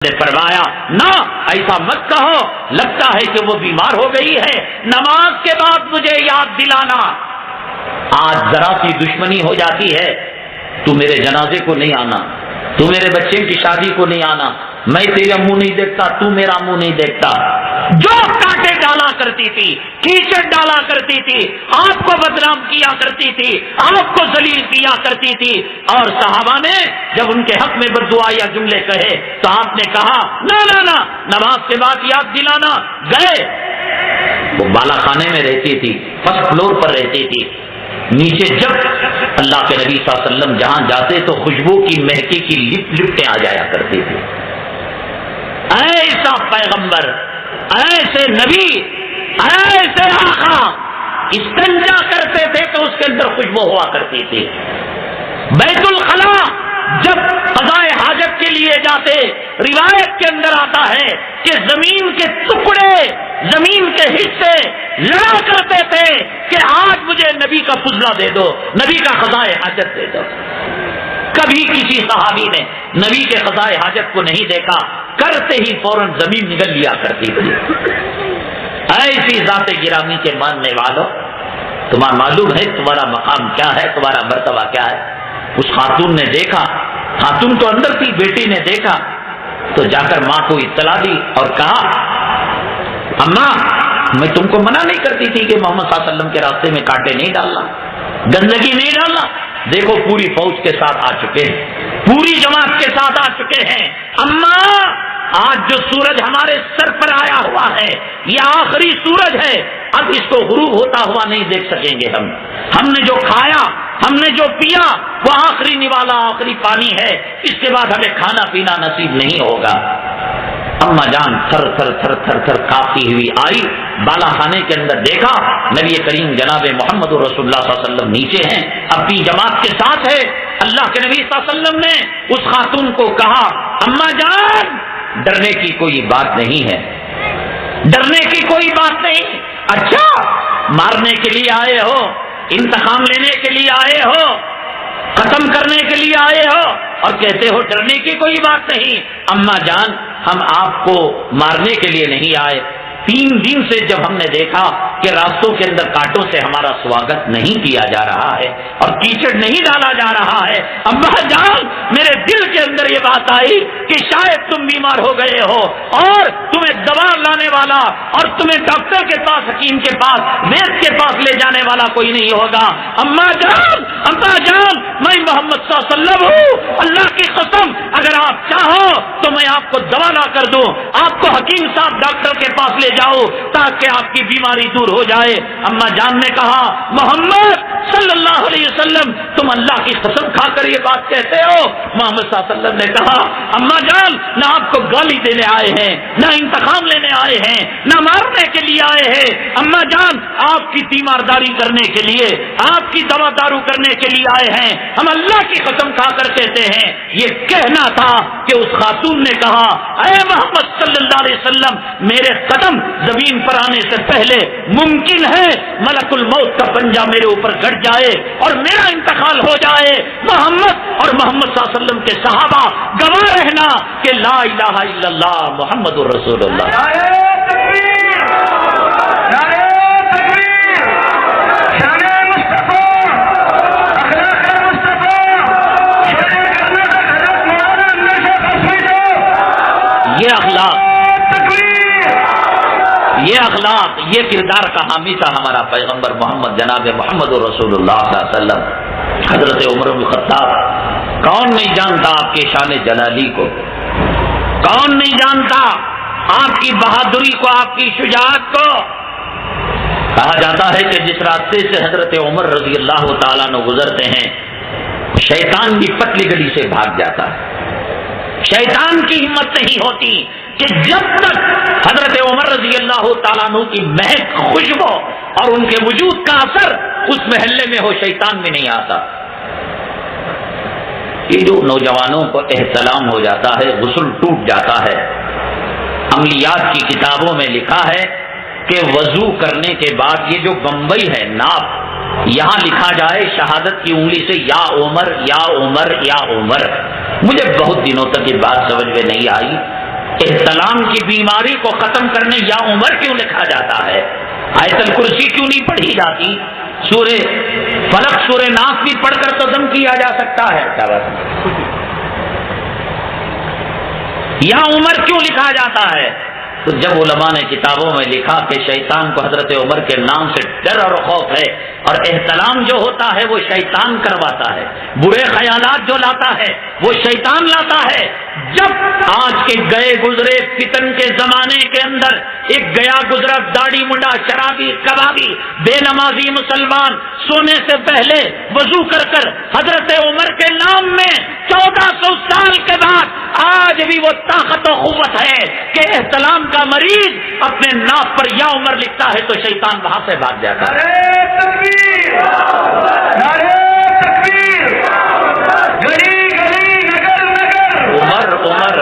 نے فرمایا نہ ایسا مت کہو، لگتا ہے کہ وہ بیمار ہو گئی ہے، نماز کے بعد مجھے یاد دلانا۔ آج ذرا سی دشمنی ہو جاتی ہے، تو میرے جنازے کو نہیں آنا، تو میرے بچے کی شادی کو نہیں آنا، میں تیرا منہ نہیں دیکھتا، تو میرا منہ نہیں دیکھتا۔ جو کانٹے ڈالا کرتی تھی، کیچڑ ڈالا کرتی تھی، آپ کو بدنام کیا کرتی تھی، آپ کو ذلیل کیا کرتی تھی، اور صحابہ نے جب ان کے حق میں بددعا یا جملے کہے تو آپ نے کہا نہ نہ نہ، نماز کے بعد یاد دلانا۔ گئے، وہ بالا خانے میں رہتی تھی، فرسٹ فلور پر رہتی تھی، نیچے جب اللہ کے نبی صلی اللہ علیہ وسلم جہاں جاتے تو خوشبو کی مہکے کی لپٹیں آ جایا کرتی تھی۔ ایسا پیغمبر، ایسے نبی، ایسے آقا استنجا کرتے تھے تو اس کے اندر خوشبو ہوا کرتی تھی۔ بیت الخلا جب قضائے حاجت کے لیے جاتے، روایت کے اندر آتا ہے کہ زمین کے ٹکڑے، زمین کے حصے لڑا کرتے تھے کہ آج مجھے نبی کا فضلہ دے دو، نبی کا قضائے حاجت دے دو۔ کبھی کسی صحابی نے نبی کے قضائے حاجت کو نہیں دیکھا، کرتے ہی فوراً زمین نگل لیا کرتی تھی۔ ایسی ذات گرامی کے ماننے والوں، تمہارا معلوم ہے تمہارا مقام کیا ہے، تمہارا مرتبہ کیا ہے۔ اس خاتون نے دیکھا، خاتون تو اندر تھی، بیٹی نے دیکھا تو جا کر ماں کو اطلاع دی اور کہا اماں میں تم کو منع نہیں کرتی تھی کہ محمد صلی اللہ علیہ وسلم کے راستے میں کانٹے نہیں ڈالنا، گندگی نہیں ڈالنا، دیکھو پوری فوج کے ساتھ آ چکے ہیں، پوری جماعت کے ساتھ آ چکے ہیں۔ اماں آج جو سورج ہمارے سر پر آیا ہوا ہے یہ آخری سورج ہے، اب اس کو غروب ہوتا ہوا نہیں دیکھ سکیں گے۔ ہم نے جو کھایا، ہم نے جو پیا وہ آخری نوالا، آخری پانی ہے، اس کے بعد ہمیں کھانا پینا نصیب نہیں ہوگا۔ اماں جان تھر تھر تھر تھر تھر کاپتی ہوئی آئی، بالا خانے کے اندر دیکھا نبی کریم جناب محمد رسول اللہ صلی اللہ علیہ وسلم نیچے ہیں، اپنی جماعت کے ساتھ ہے۔ اللہ کے نبی صلی اللہ علیہ وسلم نے اس خاتون کو کہا اماں جان ڈرنے کی کوئی بات نہیں ہے، ڈرنے کی کوئی بات نہیں۔ اچھا مارنے کے لیے آئے ہو، انتقام لینے کے لیے آئے ہو، ختم کرنے کے لیے آئے ہو اور کہتے ہو ڈرنے کی کوئی بات نہیں۔ اماں جان ہم آپ کو مارنے کے لیے نہیں آئے، 3 دن سے جب ہم نے دیکھا کہ راستوں کے اندر کانٹوں سے ہمارا سواگت نہیں کیا جا رہا ہے اور کیچڑ نہیں ڈالا جا رہا ہے، اماں جان میرے دل کے اندر یہ بات آئی کہ شاید تم بیمار ہو گئے ہو اور تمہیں دوا لانے والا اور تمہیں ڈاکٹر کے پاس، حکیم کے پاس، وید کے پاس لے جانے والا کوئی نہیں ہوگا۔ اماں جان میں محمد صلی اللہ علیہ وسلم ہوں، اللہ کی قسم اگر آپ چاہو تو میں آپ کو دوا لا کر دوں، آپ کو حکیم صاحب ڈاکٹر کے پاس لے جاؤ تاکہ آپ کی بیماری دور ہو جائے۔ اماں جان نے کہا محمد صلی اللہ علیہ وسلم تم اللہ کی قسم کھا کر یہ بات کہتے ہو؟ محمد صلی اللہ علیہ وسلم نے کہا اماں جان نہ آپ کو گالی دینے آئے ہیں، نہ انتقام لینے آئے ہیں، نہ مارنے کے لیے آئے ہیں، اماں جان آپ کی تیمارداری کرنے کے لیے، آپ کی دوا دارو کرنے کے لیے آئے ہیں۔ ہم اللہ کی قسم کھا کر کہتے ہیں۔ یہ کہنا تھا کہ اس خاتون نے کہا اے محمد صلی اللہ علیہ وسلم میرے قدم زمین پر آنے سے پہلے ممکن ہے ملک الموت کا پنجہ میرے اوپر گھٹ جائے اور میرا انتقال ہو جائے۔ محمد اور محمد صلی اللہ علیہ وسلم کے صحابہ گواہ رہنا کہ لا الہ الا اللہ محمد الرسول اللہ۔ یہ اخلاق، یہ کردار کا حامی تھا ہمارا پیغمبر محمد جناب محمد رسول اللہ صلی اللہ علیہ وسلم۔ حضرت عمر بن الخطاب، کون نہیں جانتا آپ کے شان جلالی کو، کون نہیں جانتا آپ کی بہادری کو، آپ کی شجاعت کو۔ کہا جاتا ہے کہ جس راستے سے حضرت عمر رضی اللہ تعالیٰ عنہ گزرتے ہیں شیطان بھی پتلی گلی سے بھاگ جاتا ہے۔ شیطان کی ہمت نہیں ہوتی کہ جب تک حضرت عمر رضی اللہ تعالیٰ عنہ کی مہک، خوشبو اور ان کے وجود کا اثر اس محلے میں ہو، شیطان بھی نہیں آتا۔ یہ جو نوجوانوں کو احتلام ہو جاتا ہے، غسل ٹوٹ جاتا ہے، عملیات کی کتابوں میں لکھا ہے کہ وضو کرنے کے بعد یہ جو بمبئی ہے ناپ، یہاں لکھا جائے شہادت کی انگلی سے یا عمر یا عمر یا عمر۔ مجھے بہت دنوں تک یہ بات سمجھ میں نہیں آئی احتلام کی بیماری کو ختم کرنے یا عمر کیوں لکھا جاتا ہے؟ آیت الکرسی کیوں نہیں پڑھی جاتی؟ سورہ فلق سورہ ناس بھی پڑھ کر تو دم کیا جا سکتا ہے. کیا بات؟ یا عمر کیوں لکھا جاتا ہے؟ تو جب علماء نے کتابوں میں لکھا کہ شیطان کو حضرت عمر کے نام سے ڈر اور خوف ہے، اور احتلام جو ہوتا ہے وہ شیطان کرواتا ہے، برے خیالات جو لاتا ہے وہ شیطان لاتا ہے. جب آج کے گئے گزرے فتن کے زمانے کے اندر ایک گیا گزرا داڑھی منڈا شرابی کبابی بے نمازی مسلمان سونے سے پہلے وضو کر کر حضرت عمر کے نام میں 1400 سال کے بعد آج بھی وہ طاقت و قوت ہے کہ احتلام کا مریض اپنے ناف پر یا عمر لکھتا ہے تو شیطان وہاں سے بھاگ جاتا ہے. عمر عمر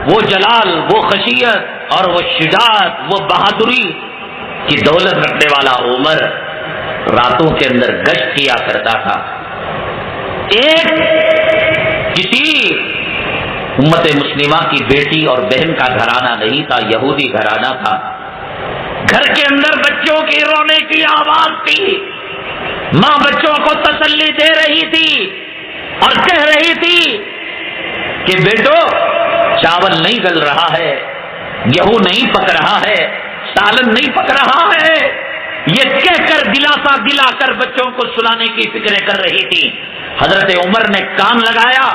وہ جلال، وہ خشیت اور وہ شجاعت، وہ بہادری کی دولت رکھنے والا عمر راتوں کے اندر گشت کیا کرتا تھا. ایک کسی امت مسلمہ کی بیٹی اور بہن کا گھرانہ نہیں تھا، یہودی گھرانہ تھا. گھر کے اندر بچوں کی رونے کی آواز تھی، ماں بچوں کو تسلی دے رہی تھی اور کہہ رہی تھی کہ بیٹو چاول نہیں گل رہا ہے، گیہوں نہیں پک رہا ہے، سالن نہیں پک رہا ہے. یہ کہہ کر دلاسا دلا کر بچوں کو سلانے کی فکریں کر رہی تھی. حضرت عمر نے کان لگایا،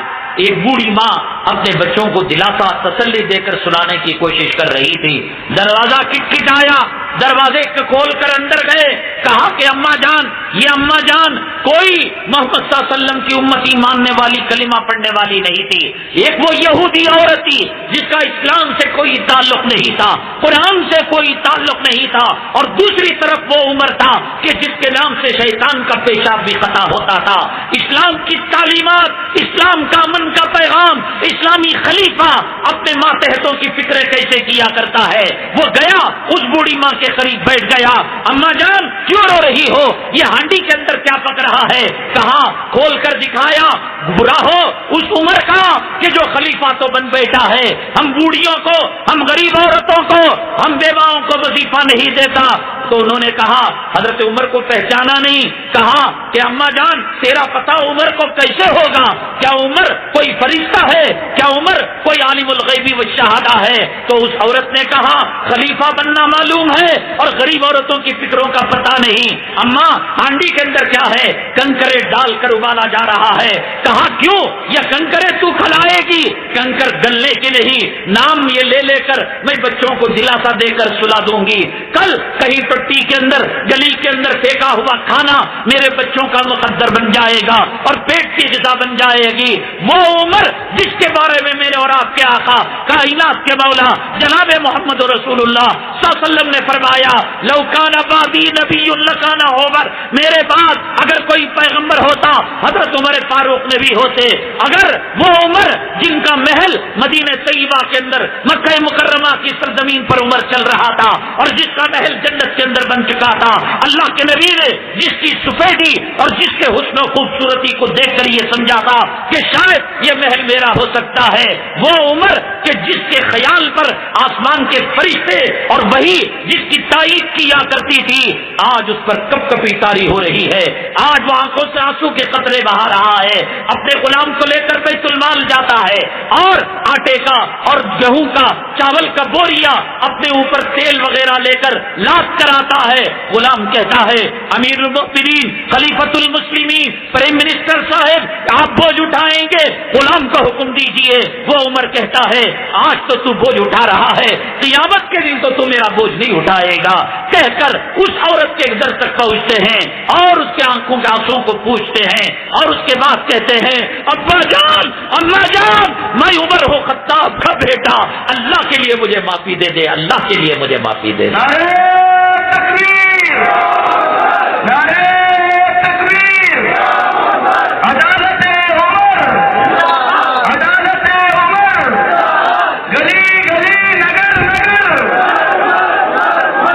ایک بوڑھی ماں اپنے بچوں کو دلاسا تسلی دے کر سلانے کی کوشش کر رہی تھی. دروازہ کٹکھٹایا، دروازے کو کھول کر اندر گئے، کہا کہ اماں جان، یہ اماں جان کوئی محمد صلی اللہ علیہ وسلم کی امتی ماننے والی، کلمہ پڑھنے والی نہیں تھی. ایک وہ یہودی عورت تھی جس کا اسلام سے کوئی تعلق نہیں تھا، قرآن سے کوئی تعلق نہیں تھا، اور دوسری طرف وہ عمر تھا کہ جس کے نام سے شیطان کا پیشاب بھی خطا ہوتا تھا. اسلام کی تعلیمات، اسلام کا امن کا پیغام، اسلامی خلیفہ اپنے ماتحتوں کی فکریں کیسے کیا کرتا ہے. وہ گیا اس بوڑھی ماں کے قریب بیٹھ گیا. اماں جان کیوں رو رہی ہو؟ یہ ہانڈی کے اندر کیا پک رہا ہے؟ کہا، کھول کر دکھایا. برا ہو اس عمر کا کہ جو خلیفہ تو بن بیٹھا ہے، ہم بوڑھیوں کو، ہم غریب عورتوں کو، ہم بیواؤں کو وظیفہ نہیں دیتا. تو انہوں نے کہا، حضرت عمر کو پہچانا نہیں. کہا کہ اماں جان تیرا پتہ عمر کو کیسے ہوگا؟ کیا عمر کوئی فرشتہ ہے؟ کیا عمر کوئی عالم الغیبی والشہادہ ہے؟ تو اس عورت نے کہا، خلیفہ بننا معلوم ہے اور غریب عورتوں کی فکروں کا پتہ نہیں. اماں ہانڈی کے اندر کیا ہے؟ کنکرے ڈال کر ابالا جا رہا ہے. کہا کیوں؟ یہ کنکرے تو کھلائے گی؟ کنکر گلنے کے نہیں، نام یہ لے لے کر میں بچوں کو دلاسا دے کر سلا دوں گی. کل کہیں ٹٹی کے اندر، گلی کے اندر پھینکا ہوا کھانا میرے بچوں کا مقدر بن جائے گا اور پیٹ کی غذا بن جائے گی. وہ عمر جس کے بارے میں میرے اور آپ کے آقا کائنات کے مولا جناب محمد رسول اللہ صلی اللہ علیہ وسلم نے فرمایا، لو کان بعدی نبی لکان عمر، میرے بعد اگر کوئی پیغمبر ہوتا حضرت عمر فاروق نبی ہوتے. اگر وہ عمر جن کا محل مدینہ طیبہ کے اندر مکہ مکرمہ کی سرزمین پر عمر چل رہا تھا اور جس کا محل جنت کے اندر بن چکا تھا، اللہ کے نبی نے جس کی سفیدی اور جس کے حسن و خوبصورتی کو دیکھ کر یہ سمجھا تھا کہ شاید یہ محل میرا ہو سکتا ہے، وہ عمر کہ جس کے خیال پر آسمان کے فرشتے اور وہی جس کی تائید کیا کرتی تھی، آج اس پر کپ کپی طاری ہو رہی ہے. آج وہ آنکھوں سے آنسو کے قطرے بہا رہا ہے، اپنے غلام کو لے کر بیت المال جاتا ہے اور آٹے کا اور گیہوں کا، چاول کا بوریا اپنے اوپر تیل وغیرہ لے کر لاد کر آتا ہے. غلام کہتا ہے، امیر المؤمنین، خلیفۃ المسلمین، پرائم منسٹر صاحب آپ بوجھ اٹھائیں گے، غلام کو حکم دیجئے. وہ عمر کہتا ہے، آج تو بوجھ اٹھا رہا ہے، قیامت کے دن تو میرا بوجھ نہیں اٹھائے گا. کہہ کر اس عورت کے در تک پہنچتے ہیں اور اس کے آنکھوں کے آنسوں کو پوچھتے ہیں اور اس کے بعد کہتے ہیں، ابا جان، اماں جان، میں عمر ہوں خطاب کا بیٹا، اللہ کے لیے مجھے معافی دے دے، اللہ کے لیے مجھے معافی دے دے.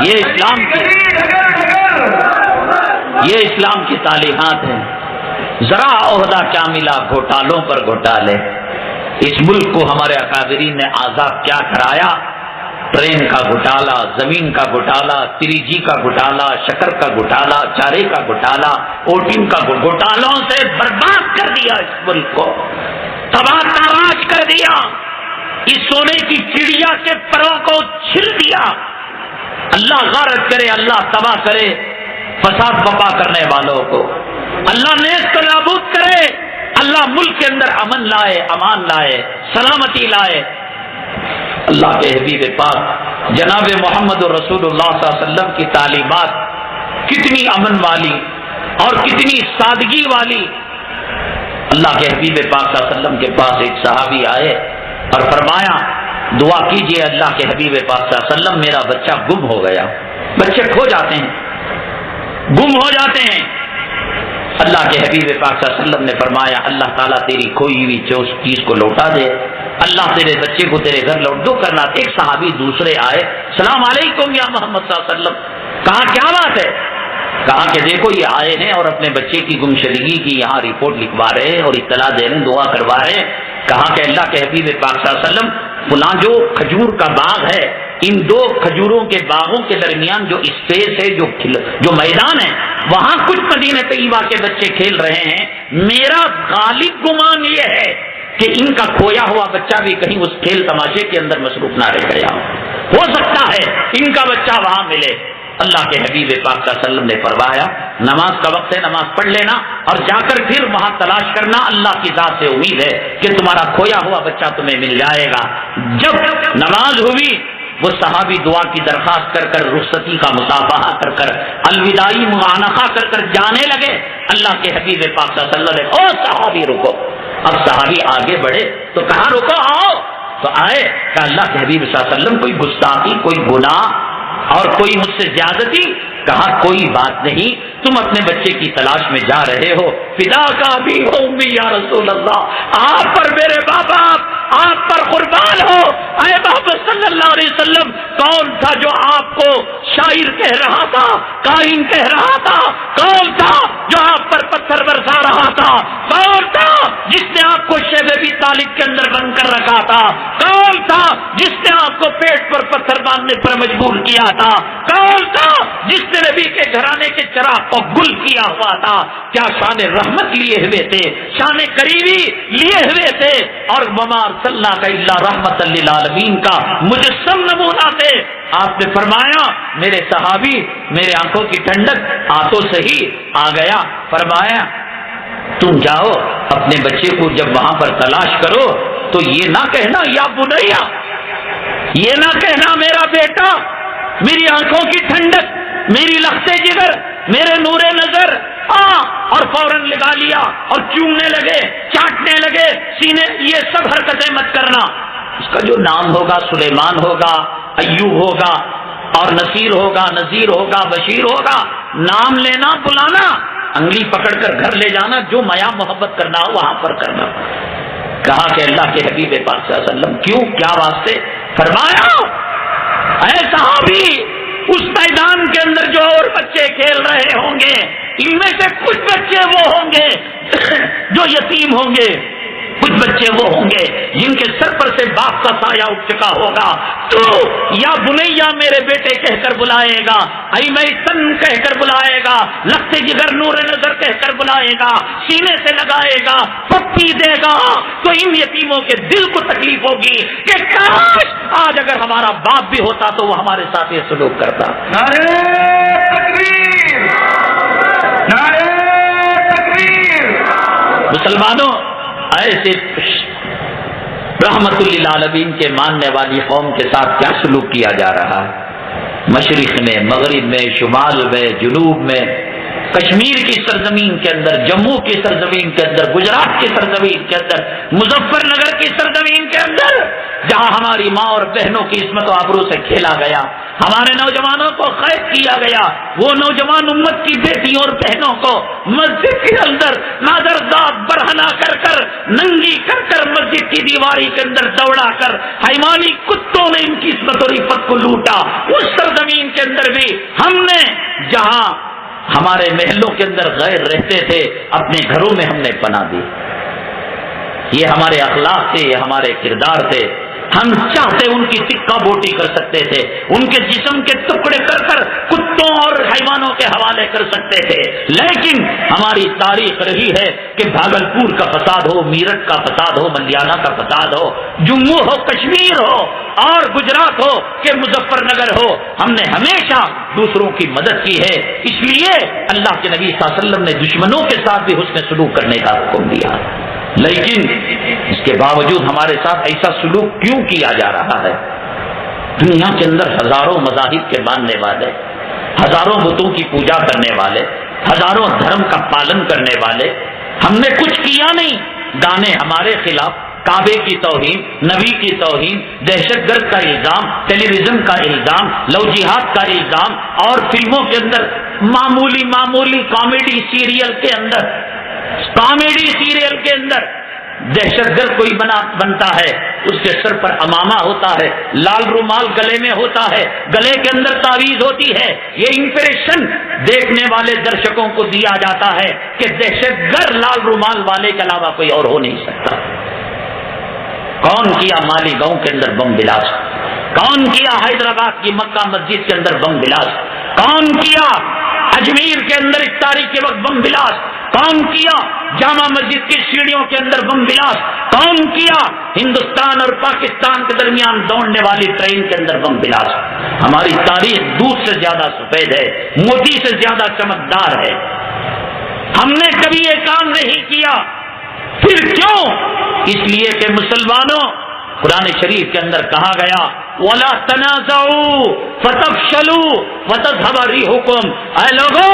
یہ اسلام کی تعلیمات ہیں. ذرا عہدہ کیا ملا گھوٹالوں پر گھوٹالے. اس ملک کو ہمارے اکابرین نے آزاد کیا کرایا. ٹرین کا گھوٹالا، زمین کا گھوٹالا، 3G کا گھوٹالا، شکر کا گھوٹالا، چارے کا گھوٹالا، اوٹین کا گھوٹالوں سے برباد کر دیا اس ملک کو، تباہ تاراج کر دیا. اس سونے کی چڑیا کے پروں کو چھل دیا. اللہ غارت کرے، اللہ تباہ کرے فساد بپا کرنے والوں کو، اللہ نیست نابود کرے، اللہ ملک کے اندر امن لائے، امان لائے، سلامتی لائے. اللہ کے حبیب پاک جناب محمد رسول اللہ صلی اللہ علیہ وسلم کی تعلیمات کتنی امن والی اور کتنی سادگی والی. اللہ کے حبیب پاک صلی اللہ علیہ وسلم کے پاس ایک صحابی آئے اور فرمایا دعا کیجئے اللہ کے حبیب پاک صلی اللہ علیہ وسلم میرا بچہ گم ہو گیا. بچے کھو جاتے ہیں، گم ہو جاتے ہیں. اللہ کے حبیب پاک صلی اللہ علیہ وسلم نے فرمایا اللہ تعالیٰ تیری کھوئی ہوئی چیز کو لوٹا دے، اللہ تیرے بچے کو تیرے گھر لوٹ دو کرنا. ایک صحابی دوسرے آئے، السلام علیکم یا محمد صلی اللہ علیہ وسلم. کہا کیا بات ہے؟ کہا کہ دیکھو یہ آئے ہیں اور اپنے بچے کی گمشدگی کی یہاں رپورٹ لکھوا رہے ہیں اور اطلاع دے رہے ہیں، دعا کروا رہے ہیں. کہا کہ اللہ کے حبیب پاک صلی اللہ علیہ وسلم فلاں جو کھجور کا باغ ہے، ان دو کھجوروں کے باغوں کے درمیان جو اسپیس ہے، جو میدان ہے، وہاں کچھ مدینہ طیبہ کے بچے کھیل رہے ہیں. میرا غالب گمان یہ ہے کہ ان کا کھویا ہوا بچہ بھی کہیں اس کھیل تماشے کے اندر مصروف نہ رہ گیا ہو سکتا ہے ان کا بچہ وہاں ملے. اللہ کے حبیب پاک صلی اللہ علیہ وسلم نے فرمایا نماز کا وقت ہے، نماز پڑھ لینا اور جا کر پھر وہاں تلاش کرنا، اللہ کی ذات سے امید ہے کہ تمہارا کھویا ہوا بچہ تمہیں مل جائے گا. جب نماز ہوئی وہ صحابی دعا کی درخواست کر کر رخصتی کا مصافحہ کر کر الوداعی معانقہ کر کر جانے لگے. اللہ کے حبیب پاک صلی اللہ علیہ وسلم نے او صحابی رکو. اب صحابی آگے بڑھے تو کہا رکو آؤ. تو آئے کہ اللہ کے حبیب صلی اللہ علیہ وسلم کوئی گستاخی، کوئی گناہ اور کوئی مجھ سے زیادتی؟ کہا کوئی بات نہیں، تم اپنے بچے کی تلاش میں جا رہے ہو. فدا کا بھی ہو امی یا رسول اللہ، آپ پر میرے باپ آپ پر قربان ہو. اے محمد صلی اللہ علیہ وسلم کون تھا جو آپ کو شاعر کہہ رہا تھا، کاہن کہہ رہا تھا؟ کون تھا جو آپ پر پتھر برسا رہا تھا؟ کون تھا جس نے آپ کو شیب ابی طالب کے اندر بند کر رکھا تھا؟ کون تھا جس نے آپ کو پیٹ پر پتھر باندھنے پر مجبور کیا تھا؟ کون تھا جس نے نبی کے گھرانے کے چراغ کو گل کیا ہوا تھا؟ کیا شان رحمت لیے ہوئے تھے، شان قریبی لیے ہوئے تھے، اور وما ارسلناک الا رحمت للعالمین کا مجسم نمونہ تھے. آپ نے فرمایا میرے صحابی میرے آنکھوں کی ٹھنڈک آتوں سے ہی آ گیا. فرمایا تم جاؤ اپنے بچے کو جب وہاں پر تلاش کرو تو یہ نہ کہنا یا بنیا، یہ نہ کہنا میرا بیٹا، میری آنکھوں کی ٹھنڈک، میری لخت جگر، میرے نور نظر، اور فوراً لگا لیا اور چومنے لگے، چاٹنے لگے سینے. یہ سب حرکتیں مت کرنا. اس کا جو نام ہوگا سلیمان ہوگا، ایوب ہوگا، اور نصیر ہوگا، نذیر ہوگا، بشیر ہوگا. نام لینا، بلانا، انگلی پکڑ کر گھر لے جانا، جو میاں محبت کرنا ہو وہاں پر کرنا. کہا کہ اللہ کے حبیب پاک صلی اللہ علیہ وسلم کیوں، کیا واسطے؟ فرمایا اے صحابی اس میدان کے اندر جو اور بچے کھیل رہے ہوں گے ان میں سے کچھ بچے وہ ہوں گے جو یتیم ہوں گے، کچھ بچے وہ ہوں گے جن کے سر پر سے باپ کا سایہ اٹھ چکا ہوگا. تو یا بنیا میرے بیٹے کہہ کر بلائے گا، ایمیتن کہہ کر بلائے گا، لخت جگر نور نظر کہہ کر بلائے گا، سینے سے لگائے گا، پپی دے گا. تو ان یتیموں کے دل کو تکلیف ہوگی کہ کاش آج اگر ہمارا باپ بھی ہوتا تو وہ ہمارے ساتھ یہ سلوک کرتا. نعرہ تکبیر، نعرہ تکبیر. مسلمانوں ایسے رحمت للعالمین کے ماننے والی قوم کے ساتھ کیا سلوک کیا جا رہا ہے؟ مشرق میں، مغرب میں، شمال میں، جنوب میں، کشمیر کی سرزمین کے اندر، جموں کی سرزمین کے اندر، گجرات کی سرزمین کے اندر، مظفر نگر کی سرزمین کے اندر، جہاں ہماری ماں اور بہنوں کی عصمت و آبرو سے کھیلا گیا، ہمارے نوجوانوں کو قید کیا گیا، وہ نوجوان امت کی بیٹیوں اور بہنوں کو مسجد کے اندر نادرداد برہنہ کر کر، ننگی کر کر مسجد کی دیواری کے اندر دوڑا کر حیوانی کتوں نے ان کی عصمت اور عفت کو لوٹا. اس سرزمین کے اندر بھی ہم نے جہاں ہمارے محلوں کے اندر غیر رہتے تھے اپنے گھروں میں ہم نے پناہ دی. یہ ہمارے اخلاق تھے، یہ ہمارے کردار تھے. ہم چاہتے ان کی ٹکا بوٹی کر سکتے تھے، ان کے جسم کے ٹکڑے کر کر کتوں اور حیوانوں کے حوالے کر سکتے تھے، لیکن ہماری تاریخ رہی ہے کہ بھاگلپور کا فساد ہو، میرٹھ کا فساد ہو، ملیالہ کا فساد ہو، جموں ہو، کشمیر ہو اور گجرات ہو کہ مظفر نگر ہو، ہم نے ہمیشہ دوسروں کی مدد کی ہے. اس لیے اللہ کے نبی صلی اللہ علیہ وسلم نے دشمنوں کے ساتھ بھی حسن سلوک کرنے کا حکم دیا. لیکن اس کے باوجود ہمارے ساتھ ایسا سلوک کیوں کیا جا رہا ہے؟ دنیا کے اندر ہزاروں مذاہب کے ماننے والے، ہزاروں بتوں کی پوجا کرنے والے، ہزاروں دھرم کا پالن کرنے والے، ہم نے کچھ کیا نہیں. گانے ہمارے خلاف، کعبے کی توہین، نبی کی توہین، دہشت گرد کا الزام، ٹیلی ویژن کا الزام، لو جہاد کا الزام، اور فلموں کے اندر معمولی کامیڈی سیریل کے اندر دہشت گرد کوئی بنتا ہے، اس کے سر پر امامہ ہوتا ہے، لال رومال گلے میں ہوتا ہے، گلے کے اندر تعویذ ہوتی ہے. یہ امپریشن دیکھنے والے درشکوں کو دیا جاتا ہے کہ دہشت گرد لال رومال والے کے علاوہ کوئی اور ہو نہیں سکتا. کون کیا مالی گاؤں کے اندر بم بلاسٹ؟ کون کیا حیدرآباد کی مکہ مسجد کے اندر بم بلاسٹ؟ کون کیا اجمیر کے اندر افطاری کے وقت بم بلاسٹ؟ کون کیا جامع مسجد کی سیڑھیوں کے اندر بم بلاسٹ؟ کون کیا ہندوستان اور پاکستان کے درمیان دوڑنے والی ٹرین کے اندر بم بلاسٹ؟ ہماری تاریخ دودھ سے زیادہ سفید ہے، موتی سے زیادہ چمکدار ہے. ہم نے کبھی یہ کام نہیں کیا. پھر کیوں؟ اس لیے کہ مسلمانوں، قرآن شریف کے اندر کہا گیا وَلَا تَنَازَعُوا فَتَفْشَلُوا وَتَذْهَبَ رِيحُكُمْ. اے لوگوں،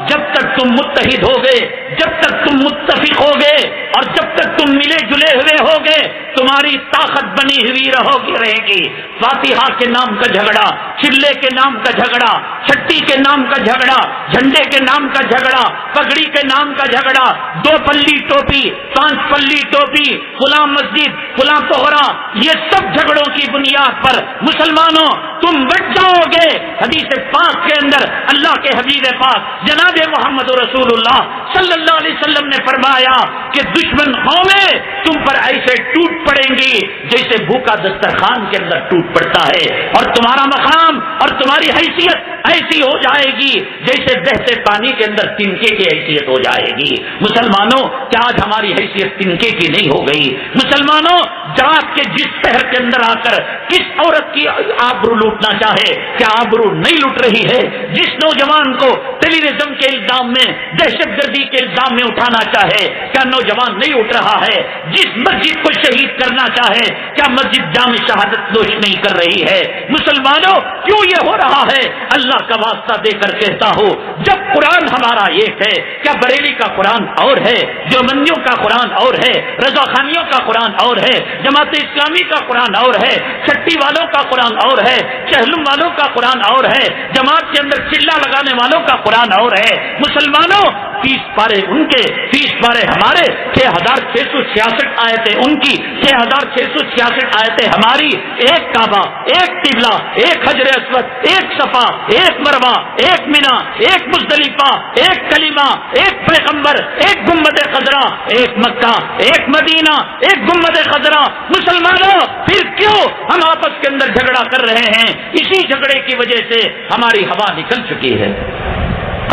جب تک تم متحد ہوگے، جب تک تم متفق ہوگے اور جب تک تم ملے جلے ہوئے ہوگے، تمہاری طاقت بنی ہوئی رہے گی. فاتحہ کے نام کا جھگڑا، چلے کے نام کا جھگڑا، چھٹی کے نام کا جھگڑا، جھنڈے کے نام کا جھگڑا، پگڑی کے نام کا جھگڑا، 2 پلی ٹوپی، 5 پلی ٹوپی، فلاں مسجد، فلاں توہرا، یہ سب جھگڑوں کی بنیاد پر مسلمانوں تم بچ جاؤ گے. حدیث پاک کے اندر اللہ کے حبیب پاک جناب محمد رسول اللہ صلی اللہ علیہ وسلم نے فرمایا کہ دشمن قومیں تم پر ایسے ٹوٹ پڑیں گی جیسے بھوکا دسترخوان کے اندر ٹوٹ پڑتا ہے، اور تمہارا مقام اور تمہاری حیثیت ایسی ہو جائے گی جیسے بہتے پانی کے اندر تنکے کی حیثیت ہو جائے گی. مسلمانوں، کیا آج ہماری حیثیت تنکے کی نہیں ہو گئی؟ مسلمانوں، رات کے جس شہر کے اندر آ کر کس عورت کی آبرو لوٹنا چاہے، کیا آبرو نہیں لوٹ رہی ہے؟ جس نوجوان کو ٹیلیویژن کے الزام میں، دہشت گردی کے الزام میں اٹھانا چاہے، کیا نوجوان نہیں اٹھ رہا ہے؟ جس مسجد کو شہید کرنا چاہے، کیا مسجد جامع شہادت نوش نہیں کر رہی ہے؟ مسلمانوں، کیوں یہ ہو رہا ہے؟ اللہ کا واسطہ دے کر کہتا ہوں، جب قرآن ہمارا ایک ہے، کیا بریلی کا قرآن اور ہے، دیوبندیوں کا قرآن اور ہے، رضا خانیوں کا قرآن اور ہے، جماعت اسلامی کا قرآن اور ہے، چھٹی والوں کا قرآن اور ہے، چہلم والوں کا قرآن اور ہے، جماعت کے اندر چلا لگانے والوں کا قرآن اور ہے. مسلمانوں، 30 پارے ان کے، 30 پارے ہمارے، 6666 آیتیں ان کی، 6666 آیتیں ہماری. ایک کعبہ، ایک قبلہ، ایک حجر اسود، ایک صفا، ایک مروہ، ایک مینا، ایک مزدلفہ، ایک کلمہ، ایک پیغمبر، ایک گنبد خضرا، ایک مکہ، ایک مدینہ، ایک گنبد خضرا. مسلمانوں، پھر کیوں ہم آپس کے اندر جھگڑا کر رہے ہیں؟ اسی جھگڑے کی وجہ سے ہماری ہوا نکل چکی ہے.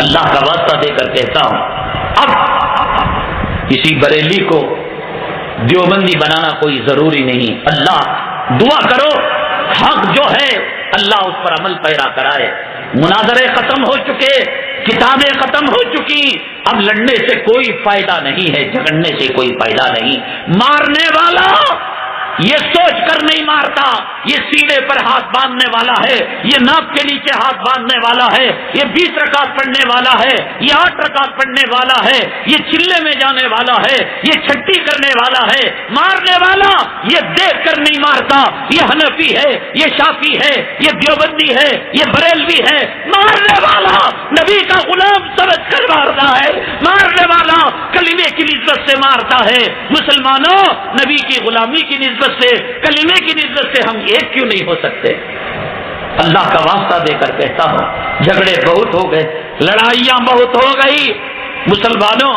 اللہ کا واسطہ دے کر کہتا ہوں، اب کسی بریلی کو دیوبندی بنانا کوئی ضروری نہیں. اللہ دعا کرو، حق جو ہے اللہ اس پر عمل پیرا کرائے. مناظرے ختم ہو چکے، کتابیں ختم ہو چکی، اب لڑنے سے کوئی فائدہ نہیں ہے، جھگڑنے سے کوئی فائدہ نہیں. مارنے والا یہ سوچ کر نہیں مارتا، یہ سینے پر ہاتھ باندھنے والا ہے، یہ ناک کے نیچے ہاتھ باندھنے والا ہے، یہ 20 رکعت پڑھنے والا ہے، یہ 8 رکعت پڑھنے والا ہے، یہ چلے میں جانے والا ہے، یہ چھٹی کرنے والا ہے. مارنے والا یہ دیکھ کر نہیں مارتا، یہ حنفی ہے، یہ شافی ہے، یہ دیوبندی ہے، یہ بریلوی ہے. مارنے والا نبی کا غلام سمجھ کر مارتا ہے، مارنے والا کلمے کی نسبت سے مارتا ہے. مسلمانوں، نبی کی غلامی کی نسبت سے، کلمے کی نسبت سے ہم ایک کیوں نہیں ہو سکتے؟ اللہ کا واسطہ دے کر کہتا ہوں، جھگڑے بہت ہو گئے، لڑائیاں بہت ہو گئی. مسلمانوں،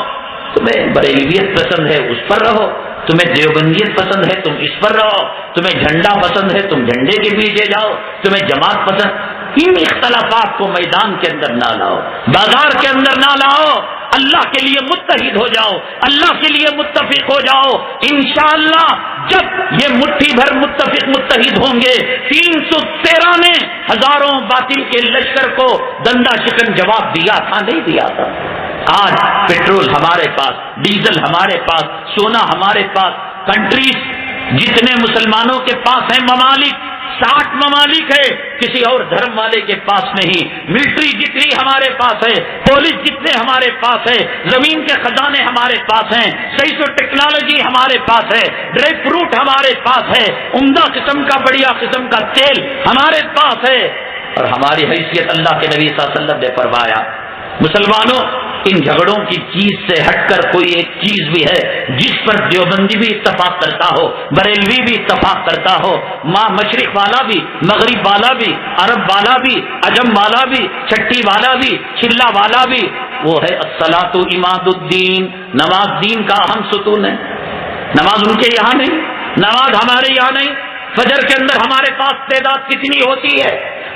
تمہیں بریلویت پسند ہے اس پر رہو، تمہیں دیوبندیت پسند ہے تم اس پر رہو، تمہیں جھنڈا پسند ہے تم جھنڈے کے پیچھے جاؤ، تمہیں جماعت پسند. ان اختلافات کو میدان کے اندر نہ لاؤ، بازار کے اندر نہ لاؤ. اللہ کے لیے متحد ہو جاؤ، اللہ کے لیے متفق ہو جاؤ. انشاءاللہ جب یہ مٹھی بھر متحد ہوں گے، 313 نے ہزاروں باطل کے لشکر کو دندا شکن جواب دیا تھا، نہیں دیا تھا. آج پیٹرول ہمارے پاس، ڈیزل ہمارے پاس، سونا ہمارے پاس. کنٹریز جتنے مسلمانوں کے پاس ہیں ممالک، 60 ممالک ہے، کسی اور دھرم والے کے پاس نہیں. ملٹری جتنی ہمارے پاس ہے، پولیس جتنے ہمارے پاس ہے، زمین کے خزانے ہمارے پاس ہیں، سائنس اور ٹیکنالوجی ہمارے پاس ہے، ڈرائی فروٹ ہمارے پاس ہے، عمدہ قسم کا بڑھیا قسم کا تیل ہمارے پاس ہے. اور ہماری حیثیت اللہ کے نبی صلی اللہ علیہ وسلم نے فرمایا، مسلمانوں ان جھگڑوں کی چیز سے ہٹ کر کوئی ایک چیز بھی ہے جس پر دیوبندی بھی اتفاق کرتا ہو، بریلوی بھی اتفاق کرتا ہو، مشرق والا بھی، مغرب والا بھی، عرب والا بھی، عجم والا بھی، چھٹی والا بھی، چلا والا بھی، وہ ہے الصلاۃ عماد الدین. نماز دین کا اہم ستون ہے. نماز ان کے یہاں نہیں، نماز ہمارے یہاں نہیں. فجر کے اندر ہمارے پاس تعداد کتنی ہوتی ہے،